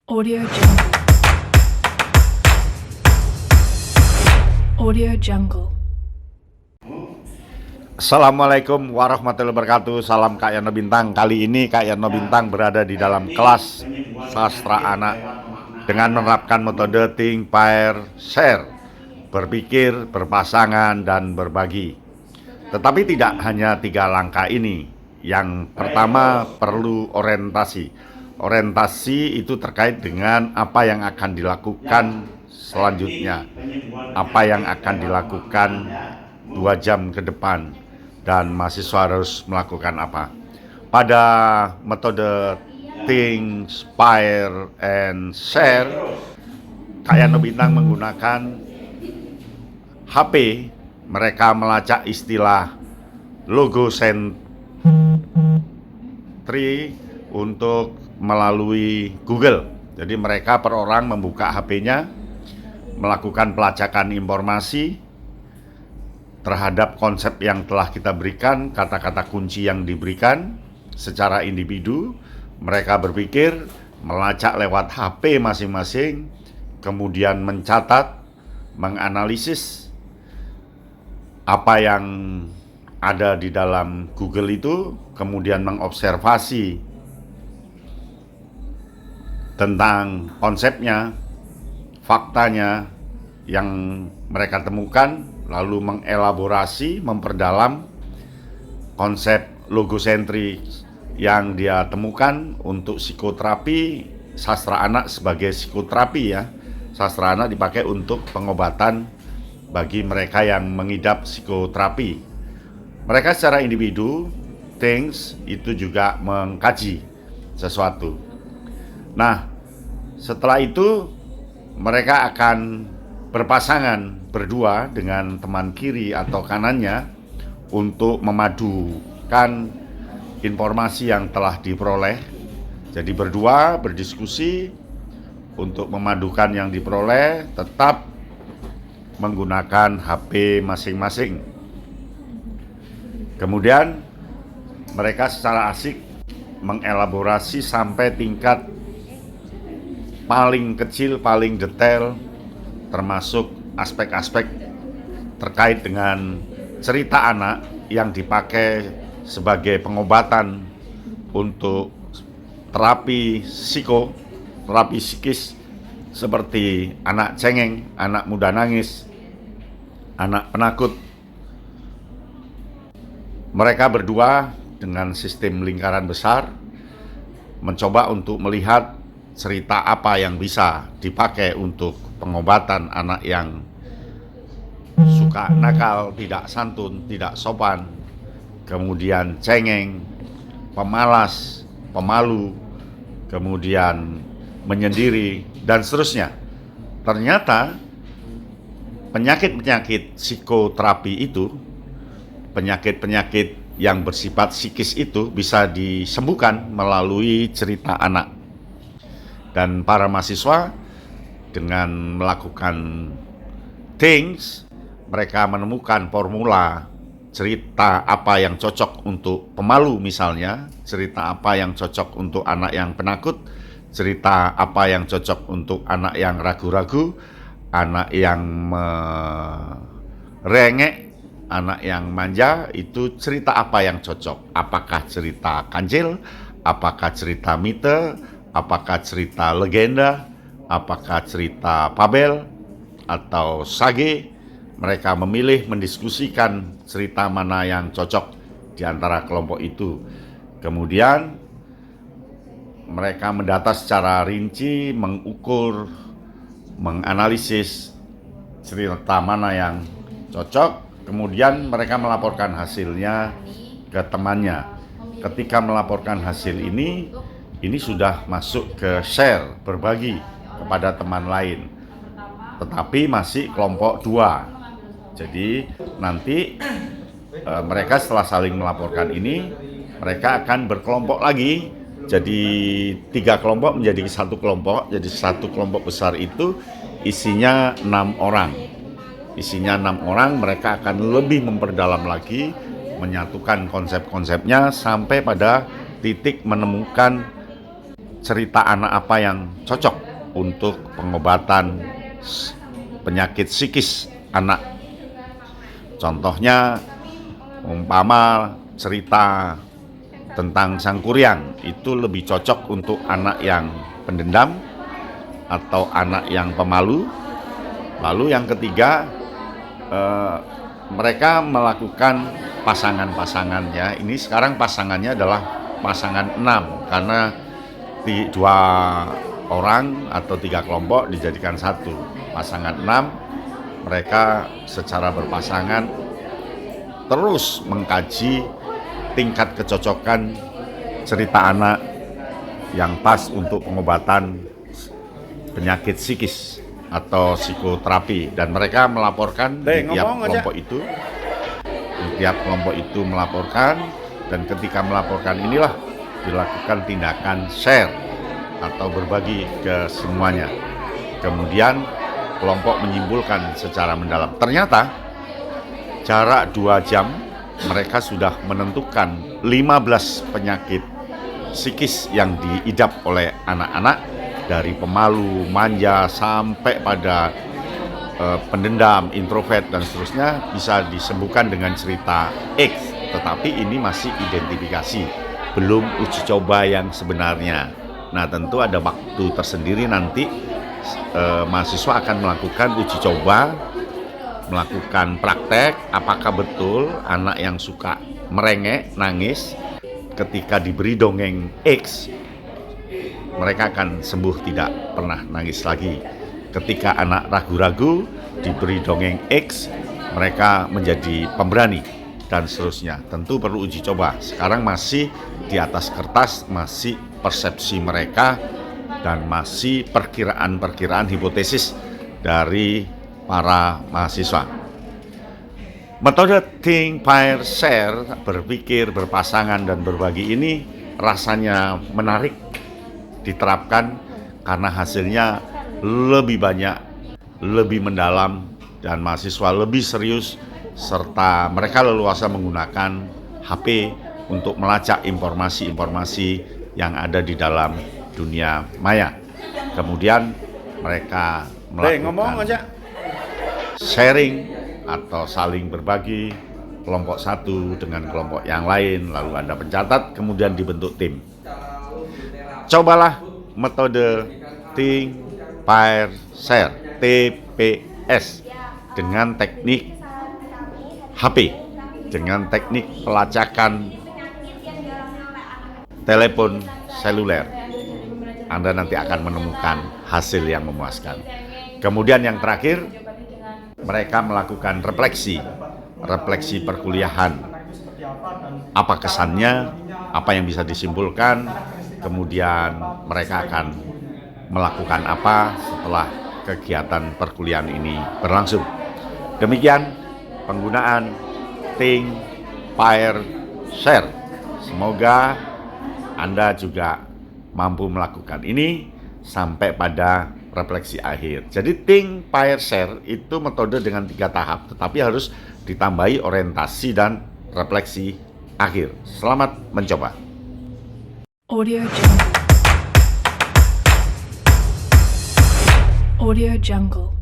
Audio Jungle. Audio Jungle. Assalamualaikum warahmatullahi wabarakatuh. Salam Kak Yano Bintang. Kali ini Kak Yano Bintang berada di dalam kelas sastra anak dengan menerapkan metode think, pair, share, berpikir, berpasangan, dan berbagi. Tetapi tidak hanya 3 langkah ini. Yang pertama perlu orientasi. Orientasi itu terkait dengan apa yang akan dilakukan selanjutnya, apa yang akan dilakukan 2 jam ke depan, dan mahasiswa harus melakukan apa. Pada metode think, pair, and share, Kak Yano Bintang menggunakan HP. Mereka melacak istilah logosentri untuk melalui Google. Jadi mereka per orang membuka HP-nya, melakukan pelacakan informasi terhadap konsep yang telah kita berikan, kata-kata kunci yang diberikan secara individu. Mereka berpikir, melacak lewat HP masing-masing, kemudian mencatat, menganalisis apa yang ada di dalam Google itu, kemudian mengobservasi tentang konsepnya, faktanya yang mereka temukan, lalu mengelaborasi, memperdalam konsep logosentri yang dia temukan untuk psikoterapi. Sastra anak sebagai psikoterapi ya. Sastra anak dipakai untuk pengobatan bagi mereka yang mengidap psikoterapi. Mereka secara individu, things, itu juga mengkaji sesuatu. Nah, setelah itu mereka akan berpasangan berdua dengan teman kiri atau kanannya untuk memadukan informasi yang telah diperoleh. Jadi berdua berdiskusi untuk memadukan yang diperoleh, tetap menggunakan HP masing-masing. Kemudian mereka secara asik mengelaborasi sampai tingkat paling kecil, paling detail, termasuk aspek-aspek terkait dengan cerita anak yang dipakai sebagai pengobatan untuk terapi psikis seperti anak cengeng, anak muda nangis, anak penakut. Mereka berdua dengan sistem lingkaran besar mencoba untuk melihat cerita apa yang bisa dipakai untuk pengobatan anak yang suka nakal, tidak santun, tidak sopan, kemudian cengeng, pemalas, pemalu, kemudian menyendiri, dan seterusnya. Ternyata penyakit-penyakit psikoterapi itu, penyakit-penyakit yang bersifat psikis itu bisa disembuhkan melalui cerita anak. Dan para mahasiswa dengan melakukan things, mereka menemukan formula cerita apa yang cocok untuk pemalu misalnya, cerita apa yang cocok untuk anak yang penakut, cerita apa yang cocok untuk anak yang ragu-ragu, anak yang merengek, anak yang manja. Itu cerita apa yang cocok. Apakah cerita kancil, apakah cerita mite, apakah cerita legenda, apakah cerita fabel atau sage. Mereka memilih mendiskusikan cerita mana yang cocok di antara kelompok itu. Kemudian mereka mendata secara rinci, mengukur, menganalisis cerita mana yang cocok. Kemudian mereka melaporkan hasilnya ke temannya. Ketika melaporkan hasil ini sudah masuk ke share, berbagi kepada teman lain. Tetapi masih kelompok 2. Jadi nanti mereka setelah saling melaporkan ini, mereka akan berkelompok lagi. Jadi 3 kelompok menjadi 1 kelompok. Jadi 1 kelompok besar itu isinya 6 orang. Isinya 6 orang, mereka akan lebih memperdalam lagi, menyatukan konsep-konsepnya sampai pada titik menemukan cerita anak apa yang cocok untuk pengobatan penyakit psikis anak. Contohnya umpama cerita tentang sang kuryang itu lebih cocok untuk anak yang pendendam atau anak yang pemalu. Lalu yang ketiga, mereka melakukan pasangan-pasangan ya. Ini sekarang pasangannya adalah pasangan 6 karena dua orang atau 3 kelompok dijadikan satu. Pasangan 6, mereka secara berpasangan terus mengkaji tingkat kecocokan cerita anak yang pas untuk pengobatan penyakit psikis atau psikoterapi, dan mereka melaporkan di tiap kelompok itu melaporkan, dan ketika melaporkan inilah dilakukan tindakan share atau berbagi ke semuanya. Kemudian kelompok menyimpulkan secara mendalam, ternyata jarak 2 jam mereka sudah menentukan 15 penyakit psikis yang diidap oleh anak-anak, dari pemalu, manja, sampai pada pendendam, introvert, dan seterusnya bisa disembuhkan dengan cerita X. Tetapi ini masih identifikasi, belum uji coba yang sebenarnya. Nah, tentu ada waktu tersendiri nanti mahasiswa akan melakukan uji coba, melakukan praktek, apakah betul anak yang suka merengek, nangis, ketika diberi dongeng X, mereka akan sembuh, tidak pernah nangis lagi. Ketika anak ragu-ragu diberi dongeng X, mereka menjadi pemberani, dan seterusnya. Tentu perlu uji coba. Sekarang masih di atas kertas, masih persepsi mereka, dan masih perkiraan-perkiraan hipotesis dari para mahasiswa. Metode think, pair, share, berpikir, berpasangan, dan berbagi ini rasanya menarik diterapkan karena hasilnya lebih banyak, lebih mendalam, dan mahasiswa lebih serius, serta mereka leluasa menggunakan HP untuk melacak informasi-informasi yang ada di dalam dunia maya. Kemudian mereka melakukan sharing atau saling berbagi, kelompok satu dengan kelompok yang lain, lalu ada pencatat, kemudian dibentuk tim. Cobalah metode think, pair, share (TPS) dengan teknik HP, dengan teknik pelacakan telepon seluler. Anda nanti akan menemukan hasil yang memuaskan. Kemudian yang terakhir, mereka melakukan refleksi perkuliahan. Apa kesannya, apa yang bisa disimpulkan, kemudian mereka akan melakukan apa setelah kegiatan perkuliahan ini berlangsung. Demikian penggunaan think, pair, share. Semoga Anda juga mampu melakukan ini sampai pada refleksi akhir. Jadi think, pair, share itu metode dengan 3 tahap, tetapi harus ditambahi orientasi dan refleksi akhir. Selamat mencoba. Audio Jungle. Audio Jungle.